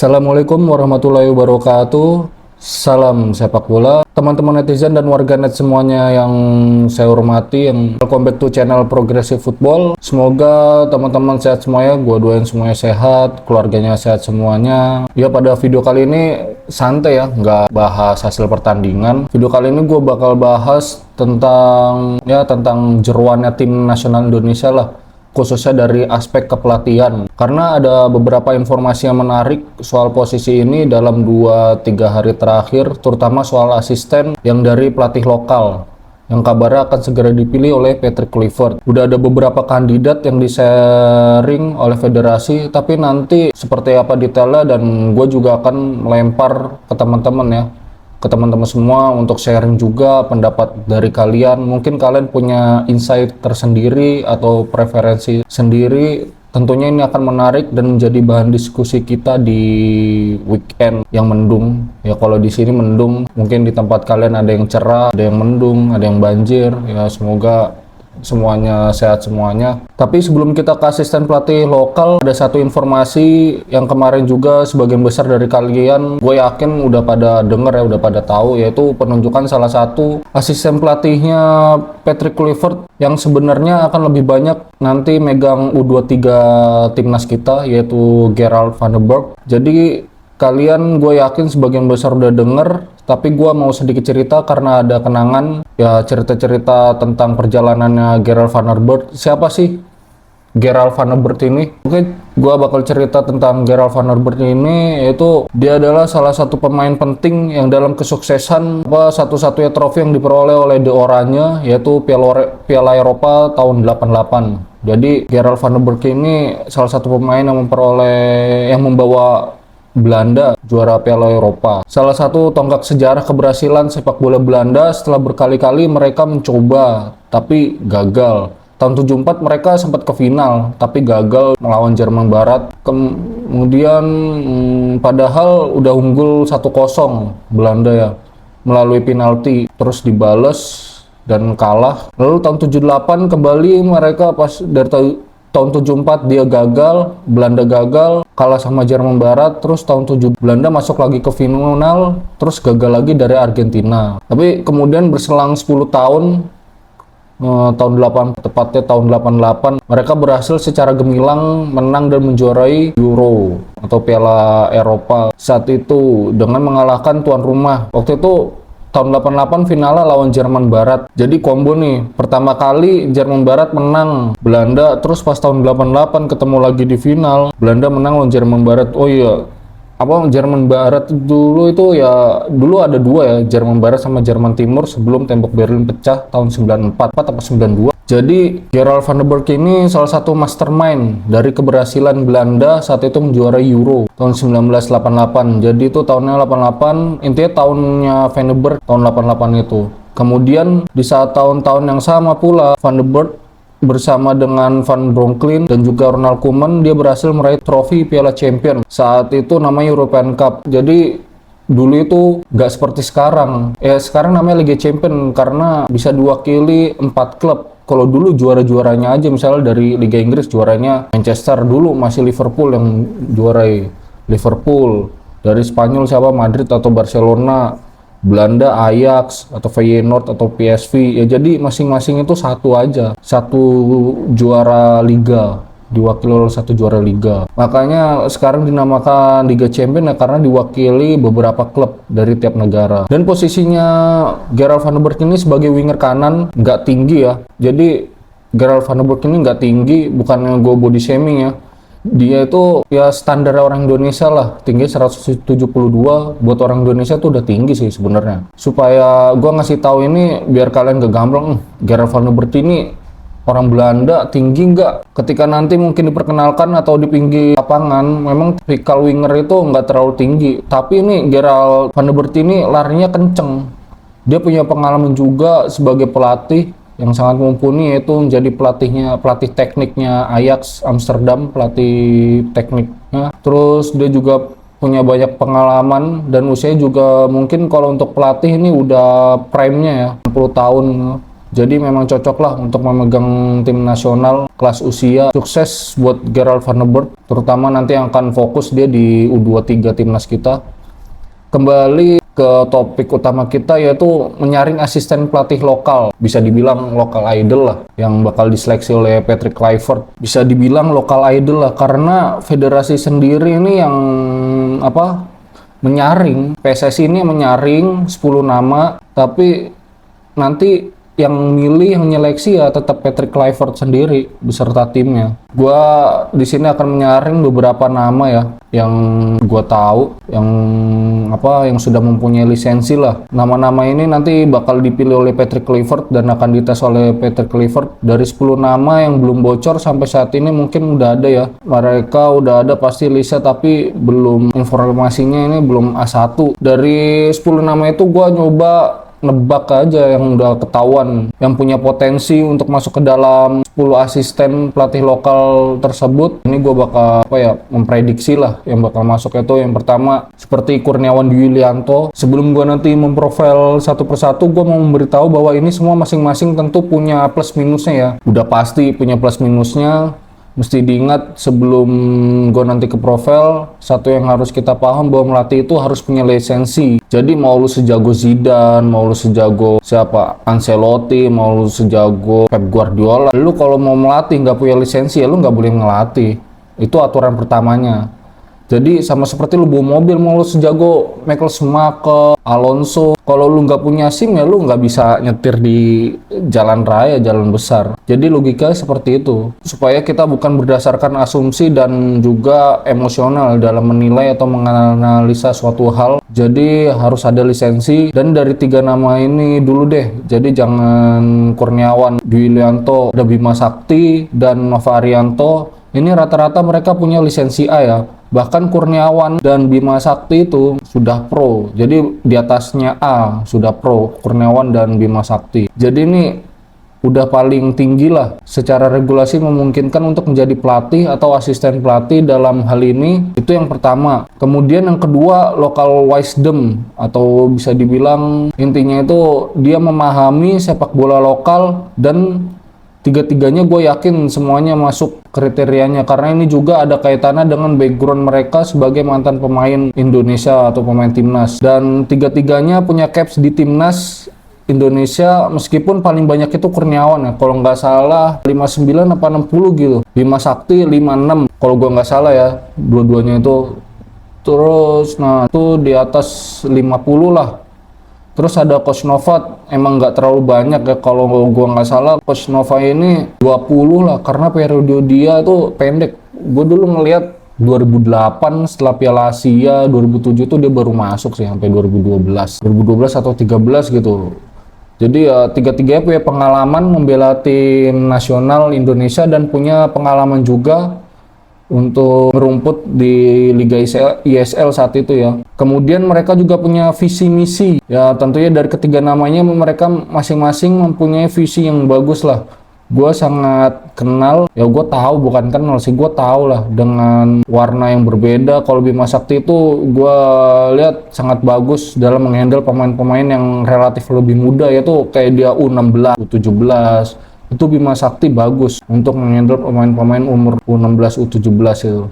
Assalamualaikum warahmatullahi wabarakatuh. Salam sepak bola, teman-teman netizen dan warganet semuanya yang saya hormati. Welcome back to channel Progressive Football. Semoga teman-teman sehat semuanya. Gua doain semuanya sehat, keluarganya sehat semuanya. Ya, pada video kali ini santai ya, nggak bahas hasil pertandingan. Video kali ini gue bakal bahas tentang jeruannya tim nasional Indonesia lah, khususnya dari aspek kepelatihan, karena ada beberapa informasi yang menarik soal posisi ini dalam 2-3 hari terakhir, terutama soal asisten yang dari pelatih lokal yang kabarnya akan segera dipilih oleh Patrick Kluivert. Udah ada beberapa kandidat yang di-sharing oleh federasi, tapi nanti seperti apa detailnya dan gue juga akan melempar ke teman-teman ya, ke teman-teman semua untuk sharing juga pendapat dari kalian. Mungkin kalian punya insight tersendiri atau preferensi sendiri. Tentunya ini akan menarik dan menjadi bahan diskusi kita di weekend yang mendung. Ya, kalau di sini mendung, mungkin di tempat kalian ada yang cerah, ada yang mendung, ada yang banjir. Ya, semoga semuanya sehat semuanya. Tapi sebelum kita ke asisten pelatih lokal, ada satu informasi yang kemarin juga sebagian besar dari kalian gue yakin udah pada denger ya, udah pada tahu, yaitu penunjukan salah satu asisten pelatihnya Patrick Kluivert yang sebenarnya akan lebih banyak nanti megang U23 timnas kita, yaitu Gerald van der Berg. Jadi kalian gue yakin sebagian besar udah denger, tapi gue mau sedikit cerita karena ada kenangan ya, cerita-cerita tentang perjalanannya Gerald van der Berg. Siapa sih Gerald van der Berg ini? Oke, gue bakal cerita tentang Gerald van der Berg ini, yaitu dia adalah salah satu pemain penting yang dalam kesuksesan satu-satunya trofi yang diperoleh oleh The Oranje, yaitu Piala Eropa tahun 88. Jadi Gerald van der Berg ini salah satu pemain yang membawa Belanda juara Piala Eropa. Salah satu tonggak sejarah keberhasilan sepak bola Belanda setelah berkali-kali mereka mencoba tapi gagal. Tahun 74 mereka sempat ke final tapi gagal melawan Jerman Barat. Kemudian padahal udah unggul 1-0 Belanda ya, melalui penalti, terus dibales dan kalah. Lalu tahun 78 kembali mereka tahun 74 dia gagal, Belanda gagal, kalah sama Jerman Barat, terus tahun 7 Belanda masuk lagi ke final, terus gagal lagi dari Argentina. Tapi kemudian berselang 10 tahun, tepatnya tahun 88, mereka berhasil secara gemilang menang dan menjuarai Euro atau Piala Eropa saat itu dengan mengalahkan tuan rumah. Waktu itu tahun 88 finalnya lawan Jerman Barat. Jadi combo nih, pertama kali Jerman Barat menang Belanda, terus pas tahun 88 ketemu lagi di final, Belanda menang lawan Jerman Barat. Oh iya, Jerman Barat dulu itu ya, dulu ada dua ya, Jerman Barat sama Jerman Timur sebelum tembok Berlin pecah tahun 94 atau 92. Jadi Gerald van der Berg ini salah satu mastermind dari keberhasilan Belanda saat itu menjuarai Euro tahun 1988. Jadi itu tahunnya 88, intinya tahunnya van der Berg tahun 88 itu. Kemudian di saat tahun-tahun yang sama pula, van der Berg bersama dengan Van Bronckhorst dan juga Ronald Koeman, dia berhasil meraih trofi Piala Champion. Saat itu namanya European Cup. Jadi dulu itu nggak seperti sekarang. Sekarang namanya Liga Champion karena bisa diwakili 4 klub. Kalau dulu juara-juaranya aja, misalnya dari Liga Inggris juaranya Manchester, dulu masih Liverpool yang juarai Liverpool. Dari Spanyol siapa? Madrid atau Barcelona. Belanda Ajax atau Feyenoord atau PSV. Ya, jadi masing-masing itu satu aja, satu juara liga, diwakili oleh satu juara liga. Makanya sekarang dinamakan Liga Champion ya, karena diwakili beberapa klub dari tiap negara. Dan posisinya Gerald van der Berg ini sebagai winger kanan nggak tinggi ya. Jadi Gerald van der Berg ini nggak tinggi, bukannya gue body shaming ya. Dia itu ya standar orang Indonesia lah, tinggi 172. Buat orang Indonesia tuh udah tinggi sih sebenarnya. Supaya gue ngasih tahu ini biar kalian gak gamblang, Gerald van der Berg ini orang Belanda tinggi nggak? Ketika nanti mungkin diperkenalkan atau di pinggir lapangan, memang tipikal winger itu nggak terlalu tinggi. Tapi ini Gerald van der Berg ini larinya kenceng. Dia punya pengalaman juga sebagai pelatih yang sangat mumpuni, yaitu menjadi pelatih tekniknya Ajax Amsterdam, pelatih tekniknya. Terus dia juga punya banyak pengalaman dan usia juga mungkin kalau untuk pelatih ini udah prime-nya ya, 60 tahun. Jadi memang cocok lah untuk memegang tim nasional kelas usia. Sukses buat Gerald Van der Berg, terutama nanti yang akan fokus dia di U23 timnas kita. Kembali ke topik utama kita, yaitu menyaring asisten pelatih lokal. Bisa dibilang lokal idol lah, yang bakal diseleksi oleh Patrick Kluivert. Bisa dibilang lokal idol lah, karena federasi sendiri ini yang menyaring, PSSI ini menyaring 10 nama, tapi nanti yang milih, yang nyeleksi ya tetap Patrick Kluivert sendiri beserta timnya. Gua di sini akan menyaring beberapa nama ya, yang gua tahu, yang sudah mempunyai lisensi lah. Nama-nama ini nanti bakal dipilih oleh Patrick Kluivert dan akan dites oleh Patrick Kluivert. Dari 10 nama yang belum bocor sampai saat ini mungkin udah ada ya. Mereka udah ada pasti listnya, tapi belum, informasinya ini belum A1. Dari 10 nama itu gua nyoba nebak aja yang udah ketahuan, yang punya potensi untuk masuk ke dalam 10 asisten pelatih lokal tersebut. Ini gue bakal memprediksi lah yang bakal masuk. Itu yang pertama seperti Kurniawan Dwi Yulianto. Sebelum gue nanti memprofil satu persatu, gue mau memberitahu bahwa ini semua masing-masing tentu punya plus minusnya ya. Udah pasti punya plus minusnya. Mesti diingat sebelum gue nanti ke profil, satu yang harus kita paham bahwa melatih itu harus punya lisensi. Jadi mau lu sejago Zidane, mau lu sejago Ancelotti, mau lu sejago Pep Guardiola, lu kalau mau melatih nggak punya lisensi ya lu nggak boleh ngelatih. Itu aturan pertamanya. Jadi sama seperti lu bawa mobil, mau lu sejago Michael Schumacher, Alonso, kalau lu nggak punya SIM ya lu nggak bisa nyetir di jalan raya, jalan besar. Jadi logika seperti itu, supaya kita bukan berdasarkan asumsi dan juga emosional dalam menilai atau menganalisa suatu hal. Jadi harus ada lisensi, dan dari 3 nama ini dulu deh. Jadi jangan Kurniawan Dwi Yulianto, ada Bima Sakti dan Nova Arianto. Ini rata-rata mereka punya lisensi A ya. Bahkan Kurniawan dan Bima Sakti itu sudah pro. Jadi di atasnya A sudah pro, Kurniawan dan Bima Sakti. Jadi ini udah paling tinggi lah. Secara regulasi memungkinkan untuk menjadi pelatih atau asisten pelatih dalam hal ini. Itu yang pertama. Kemudian yang kedua, local wisdom, atau bisa dibilang intinya itu dia memahami sepak bola lokal, dan tiga-tiganya gue yakin semuanya masuk kriterianya, karena ini juga ada kaitannya dengan background mereka sebagai mantan pemain Indonesia atau pemain timnas. Dan tiga-tiganya punya caps di timnas Indonesia, meskipun paling banyak itu Kurniawan ya, kalau nggak salah 59 apa 60 gitu. Bima Sakti 56 kalau gue nggak salah ya, dua-duanya itu. Terus nah itu di atas 50 lah. Terus ada Coach Nova, emang nggak terlalu banyak ya, kalau gua nggak salah Coach Nova ini 20 lah, karena periode dia tuh pendek. Gue dulu ngelihat 2008 setelah Piala Asia, 2007 tuh dia baru masuk sih, sampai 2012 atau 13 gitu. Jadi ya tiga-tiganya punya pengalaman membela tim nasional Indonesia dan punya pengalaman juga untuk merumput di Liga ISL saat itu ya. Kemudian mereka juga punya visi misi. Ya tentunya dari ketiga namanya mereka masing-masing mempunyai visi yang bagus lah. Gue sangat kenal, ya gue tahu, bukan kenal sih, gue tahu lah dengan warna yang berbeda. Kalau Bima Sakti itu gue lihat sangat bagus dalam menghandle pemain-pemain yang relatif lebih muda, yaitu kayak dia U16, U17. Itu Bima Sakti bagus untuk menghandle pemain-pemain umur U16, U17 itu.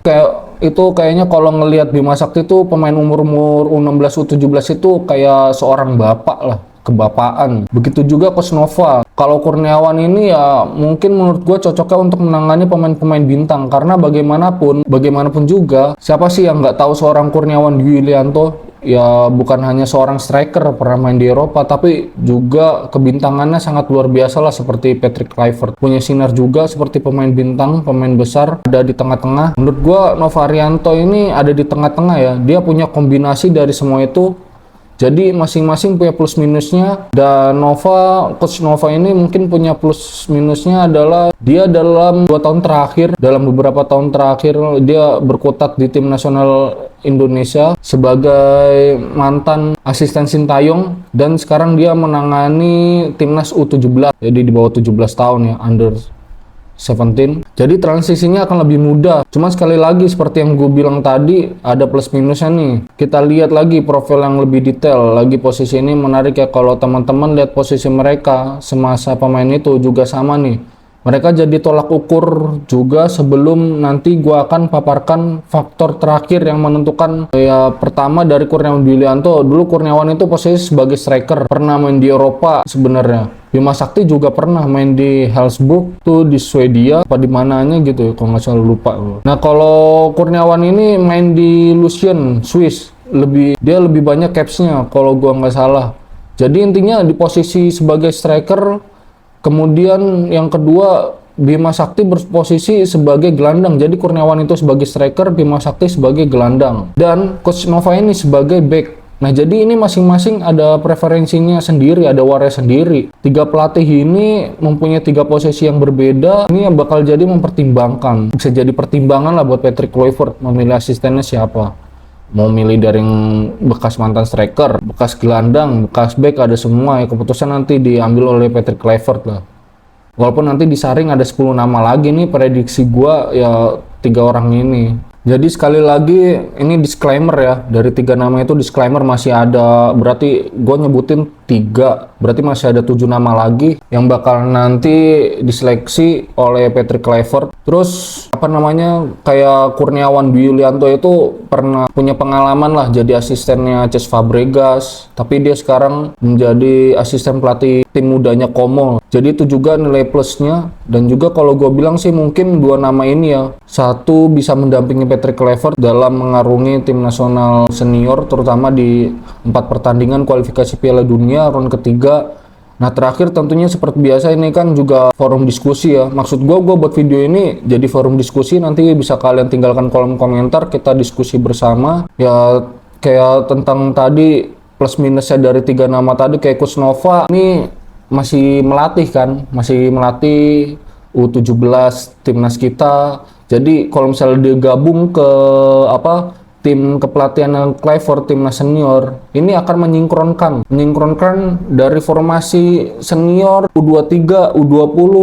Kayaknya kalau ngelihat Bima Sakti itu pemain umur U16, U17 itu kayak seorang bapak lah, kebapaan. Begitu juga Coach Nova. Kalau Kurniawan ini ya mungkin menurut gue cocoknya untuk menangani pemain-pemain bintang, karena bagaimanapun juga siapa sih yang nggak tahu seorang Kurniawan Dwi Yulianto? Ya bukan hanya seorang striker pernah main di Eropa, tapi juga kebintangannya sangat luar biasa lah, seperti Patrick Kluivert. Punya sinar juga seperti pemain bintang, pemain besar, ada di tengah-tengah. Menurut gua Nova Arianto ini ada di tengah-tengah ya. Dia punya kombinasi dari semua itu. Jadi masing-masing punya plus minusnya, dan Coach Nova ini mungkin punya plus minusnya adalah dia dalam beberapa tahun terakhir dia berkutat di tim nasional Indonesia sebagai mantan asisten Sintayong, dan sekarang dia menangani timnas U17, jadi di bawah 17 tahun ya, under 17. Jadi transisinya akan lebih mudah. Cuma sekali lagi seperti yang gue bilang tadi, ada plus minusnya nih. Kita lihat lagi profil yang lebih detail. Lagi posisi ini menarik ya, kalau teman-teman lihat posisi mereka semasa pemain itu juga sama nih. Mereka jadi tolak ukur juga sebelum nanti gua akan paparkan faktor terakhir yang menentukan. Ya pertama dari Kurniawan Dwilianto. Dulu Kurniawan itu posisi sebagai striker, pernah main di Eropa sebenarnya. Bima Sakti juga pernah main di Salzburg tuh, di Swedia apa di mananya gitu ya, kalau nggak salah lupa. Nah kalau Kurniawan ini main di Lucien, Swiss, dia lebih banyak capsnya kalau gua nggak salah. Jadi intinya di posisi sebagai striker. Kemudian yang kedua, Bima Sakti berposisi sebagai gelandang. Jadi Kurniawan itu sebagai striker, Bima Sakti sebagai gelandang. Dan Coach Nova ini sebagai back. Nah jadi ini masing-masing ada preferensinya sendiri, ada waria sendiri. Tiga pelatih ini mempunyai tiga posisi yang berbeda. Ini yang bakal jadi mempertimbangkan. Bisa jadi pertimbangan lah buat Patrick Kluivert memilih asistennya siapa. Mau milih dari yang bekas mantan striker, bekas gelandang, bekas back, ada semua ya. Keputusan nanti diambil oleh Patrick Kluivert lah. Walaupun nanti disaring ada 10 nama lagi nih, prediksi gua ya 3 orang ini. Jadi sekali lagi ini disclaimer ya, dari 3 nama itu disclaimer masih ada, berarti gue nyebutin 3, berarti masih ada 7 nama lagi yang bakal nanti diseleksi oleh Patrick Kluivert. Terus apa namanya, kayak Kurniawan Dwilianto itu pernah punya pengalaman lah jadi asistennya Cesc Fabregas, tapi dia sekarang menjadi asisten pelatih tim mudanya Como. Jadi itu juga nilai plusnya. Dan juga kalau gue bilang sih mungkin 2 nama ini ya, satu bisa mendampingi Patrick Kluivert dalam mengarungi tim nasional senior, terutama di 4 pertandingan kualifikasi Piala Dunia round ketiga. Nah terakhir tentunya seperti biasa ini kan juga forum diskusi ya. Maksud gue buat video ini jadi forum diskusi, nanti bisa kalian tinggalkan kolom komentar, kita diskusi bersama. Ya kayak tentang tadi plus minusnya dari 3 nama tadi, kayak Coach Nova ini masih melatih kan, masih melatih U17 timnas kita. Jadi kalau misalnya dia gabung ke tim kepelatihan Kluivert timnas senior, ini akan menyingkronkan dari formasi senior U23, U20,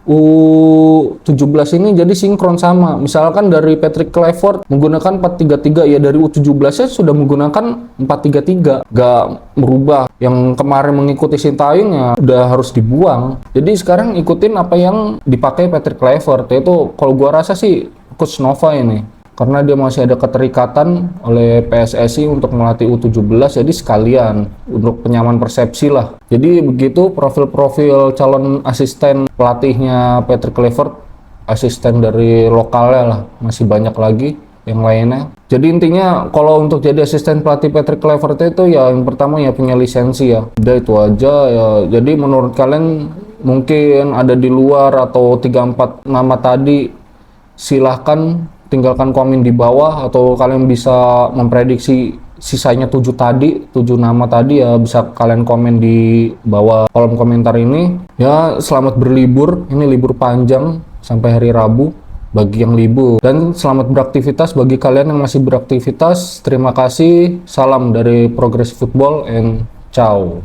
U17 ini jadi sinkron sama. Misalkan dari Patrick Kluivert menggunakan 4-3-3, ya dari U17 nya sudah menggunakan 4-3-3, gak merubah. Yang kemarin mengikuti Sintayong ya udah harus dibuang. Jadi sekarang ikutin apa yang dipakai Patrick Kluivert, yaitu kalau gua rasa sih Coach Nova ini. Karena dia masih ada keterikatan oleh PSSI untuk melatih U17, jadi sekalian untuk penyamaan persepsi lah. Jadi begitu profil-profil calon asisten pelatihnya Patrick Kluivert, asisten dari lokalnya lah, masih banyak lagi yang lainnya. Jadi intinya kalau untuk jadi asisten pelatih Patrick Kluivert itu ya yang pertama ya punya lisensi ya. Udah itu aja ya. Jadi menurut kalian mungkin ada di luar atau 3-4 nama tadi, silahkan tinggalkan komen di bawah, atau kalian bisa memprediksi sisanya 7 nama tadi ya, bisa kalian komen di bawah kolom komentar ini. Ya selamat berlibur, ini libur panjang sampai hari Rabu bagi yang libur, dan selamat beraktivitas bagi kalian yang masih beraktivitas. Terima kasih, salam dari Progressive Football and ciao.